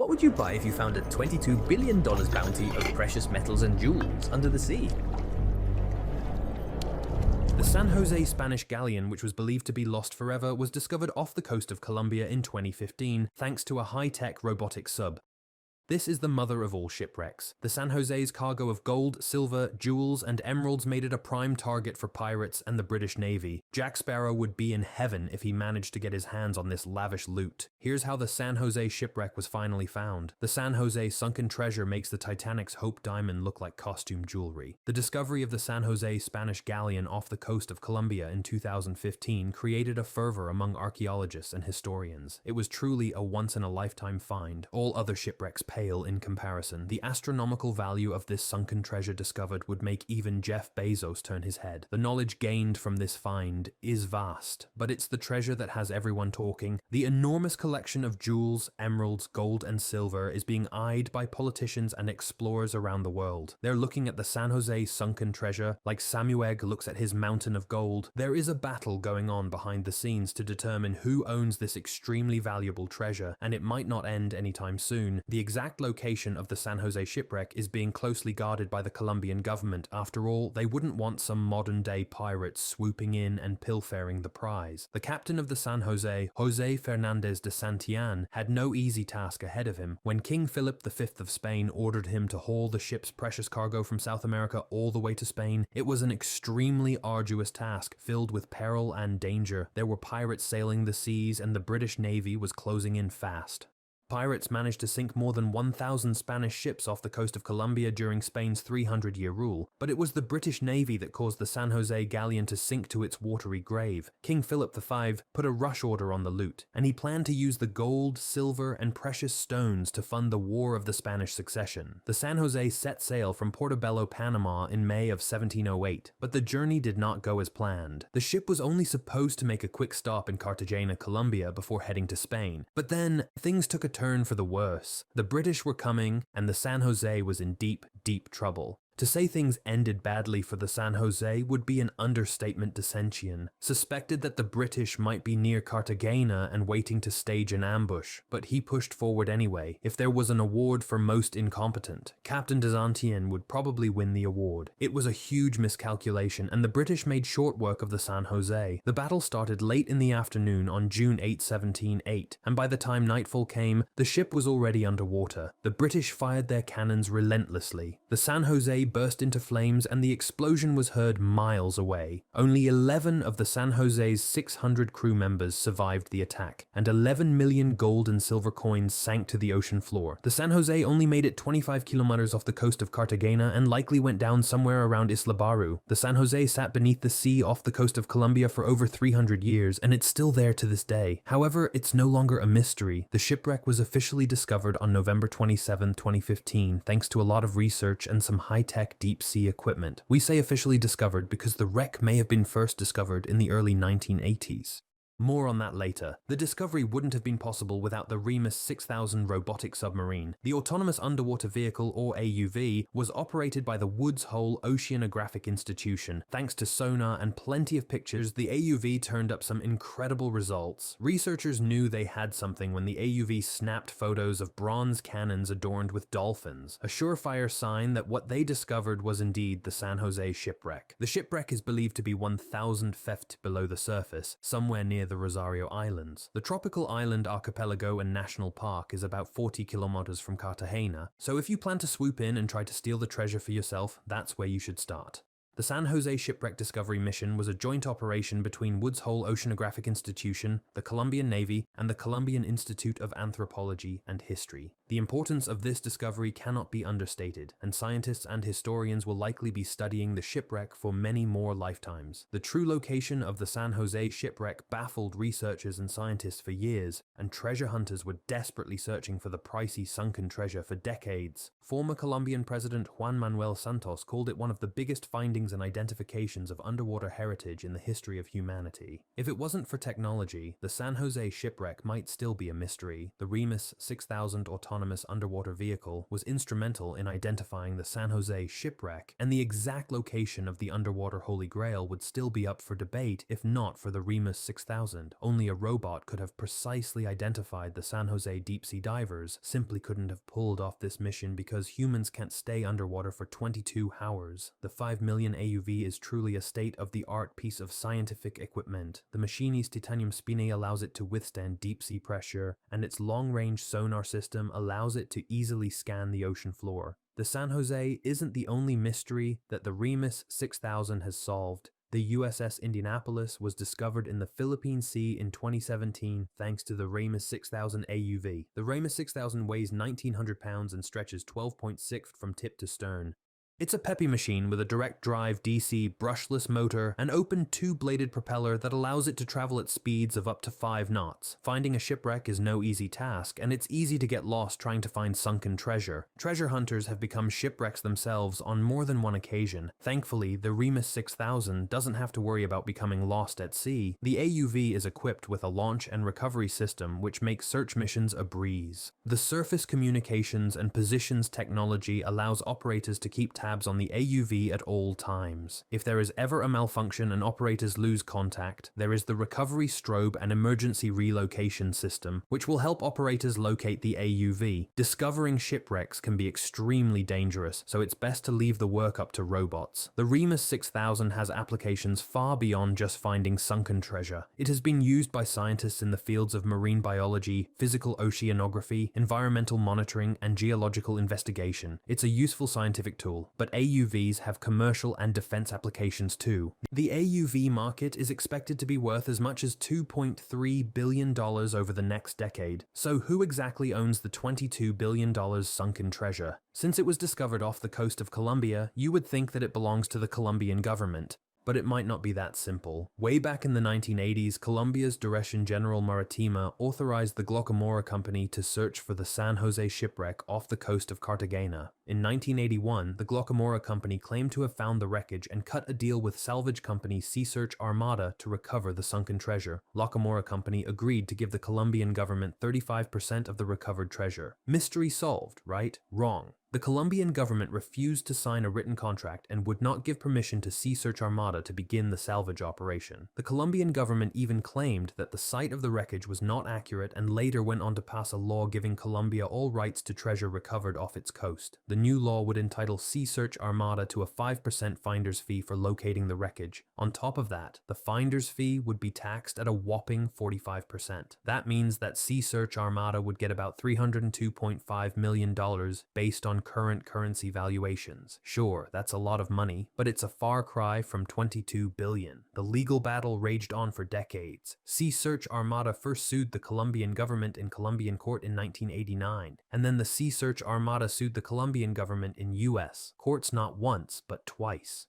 What would you buy if you found a $22 billion bounty of precious metals and jewels under the sea? The San Jose Spanish galleon, which was believed to be lost forever, was discovered off the coast of Colombia in 2015 thanks to a high-tech robotic sub. This is the mother of all shipwrecks. The San Jose's cargo of gold, silver, jewels, and emeralds made it a prime target for pirates and the British Navy. Jack Sparrow would be in heaven if he managed to get his hands on this lavish loot. Here's how the San Jose shipwreck was finally found. The San Jose sunken treasure makes the Titanic's Hope Diamond look like costume jewelry. The discovery of the San Jose Spanish galleon off the coast of Colombia in 2015 created a fervor among archaeologists and historians. It was truly a once-in-a-lifetime find. All other shipwrecks pale in comparison. The astronomical value of this sunken treasure discovered would make even Jeff Bezos turn his head. The knowledge gained from this find is vast, but it's the treasure that has everyone talking. The enormous collection of jewels, emeralds, gold, and silver is being eyed by politicians and explorers around the world. They're looking at the San Jose sunken treasure like Samueg looks at his mountain of gold. There is a battle going on behind the scenes to determine who owns this extremely valuable treasure, and it might not end anytime soon. The exact location of the San Jose shipwreck is being closely guarded by the Colombian government. After all, they wouldn't want some modern-day pirates swooping in and pilfering the prize. The captain of the San Jose, Jose Fernandez de Santillan, had no easy task ahead of him. When King Philip V of Spain ordered him to haul the ship's precious cargo from South America all the way to Spain, it was an extremely arduous task, filled with peril and danger. There were pirates sailing the seas, and the British Navy was closing in fast. Pirates managed to sink more than 1,000 Spanish ships off the coast of Colombia during Spain's 300-year rule, but it was the British Navy that caused the San Jose galleon to sink to its watery grave. King Philip V put a rush order on the loot, and he planned to use the gold, silver, and precious stones to fund the War of the Spanish Succession. The San Jose set sail from Portobello, Panama in May of 1708, but the journey did not go as planned. The ship was only supposed to make a quick stop in Cartagena, Colombia before heading to Spain, but then things took a turn for the worse. The British were coming, and the San Jose was in deep, deep trouble. To say things ended badly for the San Jose would be an understatement. Descension suspected that the British might be near Cartagena and waiting to stage an ambush, but he pushed forward anyway. If there was an award for most incompetent, Captain de Santillan would probably win the award. It was a huge miscalculation, and the British made short work of the San Jose. The battle started late in the afternoon on June 8, 1708, and by the time nightfall came, the ship was already underwater. The British fired their cannons relentlessly. The San Jose burst into flames, and the explosion was heard miles away. Only 11 of the San Jose's 600 crew members survived the attack, and 11 million gold and silver coins sank to the ocean floor. The San Jose only made it 25 kilometers off the coast of Cartagena and likely went down somewhere around Isla Barú. The San Jose sat beneath the sea off the coast of Colombia for over 300 years, and it's still there to this day. However, it's no longer a mystery. The shipwreck was officially discovered on November 27, 2015, thanks to a lot of research and some high-tech deep sea equipment. We say officially discovered because the wreck may have been first discovered in the early 1980s. More on that later. The discovery wouldn't have been possible without the Remus 6000 robotic submarine. The Autonomous Underwater Vehicle, or AUV, was operated by the Woods Hole Oceanographic Institution. Thanks to sonar and plenty of pictures, the AUV turned up some incredible results. Researchers knew they had something when the AUV snapped photos of bronze cannons adorned with dolphins, a surefire sign that what they discovered was indeed the San Jose shipwreck. The shipwreck is believed to be 1,000 feet below the surface, somewhere near the Rosario Islands. The tropical island archipelago and national park is about 40 kilometers from Cartagena, so if you plan to swoop in and try to steal the treasure for yourself, that's where you should start. The San Jose Shipwreck Discovery Mission was a joint operation between Woods Hole Oceanographic Institution, the Colombian Navy, and the Colombian Institute of Anthropology and History. The importance of this discovery cannot be understated, and scientists and historians will likely be studying the shipwreck for many more lifetimes. The true location of the San Jose shipwreck baffled researchers and scientists for years, and treasure hunters were desperately searching for the pricey sunken treasure for decades. Former Colombian President Juan Manuel Santos called it one of the biggest findings and identifications of underwater heritage in the history of humanity. If it wasn't for technology, the San Jose shipwreck might still be a mystery. The Remus 6000 autonomous autonomous underwater vehicle, was instrumental in identifying the San Jose shipwreck, and the exact location of the underwater Holy Grail would still be up for debate if not for the Remus 6000. Only a robot could have precisely identified the San Jose deep-sea divers simply couldn't have pulled off this mission because humans can't stay underwater for 22 hours. The 5 million AUV is truly a state-of-the-art piece of scientific equipment. The machine's titanium spine allows it to withstand deep-sea pressure, and its long-range sonar system allows it to easily scan the ocean floor. The San Jose isn't the only mystery that the Remus 6000 has solved. The USS Indianapolis was discovered in the Philippine Sea in 2017 thanks to the Remus 6000 AUV. The Remus 6000 weighs 1,900 pounds and stretches 12.6 from tip to stern. It's a peppy machine with a direct drive DC brushless motor and open two-bladed propeller that allows it to travel at speeds of up to 5 knots. Finding a shipwreck is no easy task, and it's easy to get lost trying to find sunken treasure. Treasure hunters have become shipwrecks themselves on more than one occasion. Thankfully, the Remus 6000 doesn't have to worry about becoming lost at sea. The AUV is equipped with a launch and recovery system which makes search missions a breeze. The surface communications and positions technology allows operators to keep tabs on the AUV at all times. If there is ever a malfunction and operators lose contact, there is the recovery strobe and emergency relocation system, which will help operators locate the AUV. Discovering shipwrecks can be extremely dangerous, so it's best to leave the work up to robots. The Remus 6000 has applications far beyond just finding sunken treasure. It has been used by scientists in the fields of marine biology, physical oceanography, environmental monitoring, and geological investigation. It's a useful scientific tool, but AUVs have commercial and defense applications too. The AUV market is expected to be worth as much as $2.3 billion over the next decade. So who exactly owns the $22 billion sunken treasure? Since it was discovered off the coast of Colombia, you would think that it belongs to the Colombian government. But it might not be that simple. Way back in the 1980s, Colombia's Dirección General Marítima authorized the Glocamora Company to search for the San Jose shipwreck off the coast of Cartagena. In 1981, the Glocamora Company claimed to have found the wreckage and cut a deal with salvage company Sea Search Armada to recover the sunken treasure. Glocamora Company agreed to give the Colombian government 35% of the recovered treasure. Mystery solved, right? Wrong. The Colombian government refused to sign a written contract and would not give permission to Sea Search Armada to begin the salvage operation. The Colombian government even claimed that the site of the wreckage was not accurate and later went on to pass a law giving Colombia all rights to treasure recovered off its coast. The new law would entitle Sea Search Armada to a 5% finder's fee for locating the wreckage. On top of that, the finder's fee would be taxed at a whopping 45%. That means that Sea Search Armada would get about $302.5 million based on current currency valuations. Sure, that's a lot of money, but it's a far cry from $22 billion. The legal battle raged on for decades. Sea Search Armada first sued the Colombian government in Colombian court in 1989, and then the Sea Search Armada sued the Colombian government in US courts not once, but twice.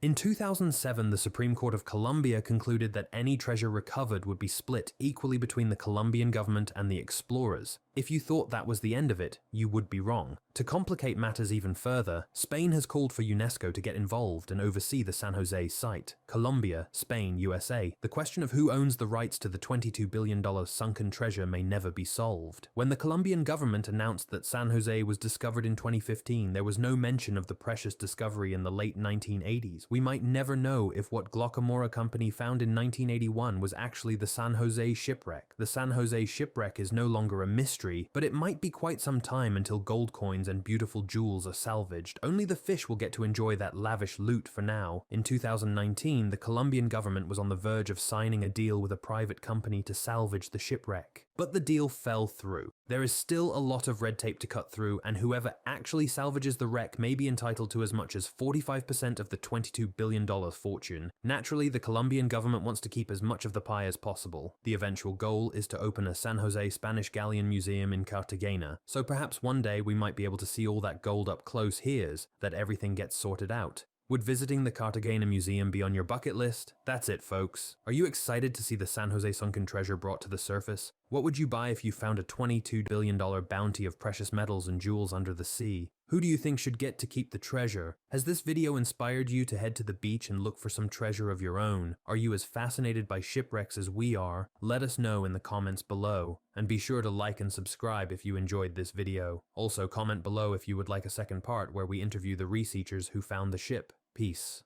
In 2007, the Supreme Court of Colombia concluded that any treasure recovered would be split equally between the Colombian government and the explorers. If you thought that was the end of it, you would be wrong. To complicate matters even further, Spain has called for UNESCO to get involved and oversee the San Jose site. Colombia, Spain, USA. The question of who owns the rights to the $22 billion sunken treasure may never be solved. When the Colombian government announced that San Jose was discovered in 2015, there was no mention of the precious discovery in the late 1980s. We might never know if what Glocamora Company found in 1981 was actually the San Jose shipwreck. The San Jose shipwreck is no longer a mystery, but it might be quite some time until gold coins and beautiful jewels are salvaged. Only the fish will get to enjoy that lavish loot for now. In 2019, the Colombian government was on the verge of signing a deal with a private company to salvage the shipwreck. But the deal fell through. There is still a lot of red tape to cut through, and whoever actually salvages the wreck may be entitled to as much as 45% of the $22 billion fortune. Naturally, the Colombian government wants to keep as much of the pie as possible. The eventual goal is to open a San Jose Spanish galleon museum in Cartagena, so perhaps one day we might be able to see all that gold up close here's that everything gets sorted out. Would visiting the Cartagena Museum be on your bucket list? That's it, folks. Are you excited to see the San Jose sunken treasure brought to the surface? What would you buy if you found a $22 billion bounty of precious metals and jewels under the sea? Who do you think should get to keep the treasure? Has this video inspired you to head to the beach and look for some treasure of your own? Are you as fascinated by shipwrecks as we are? Let us know in the comments below. And be sure to like and subscribe if you enjoyed this video. Also comment below if you would like a second part where we interview the researchers who found the ship. Peace.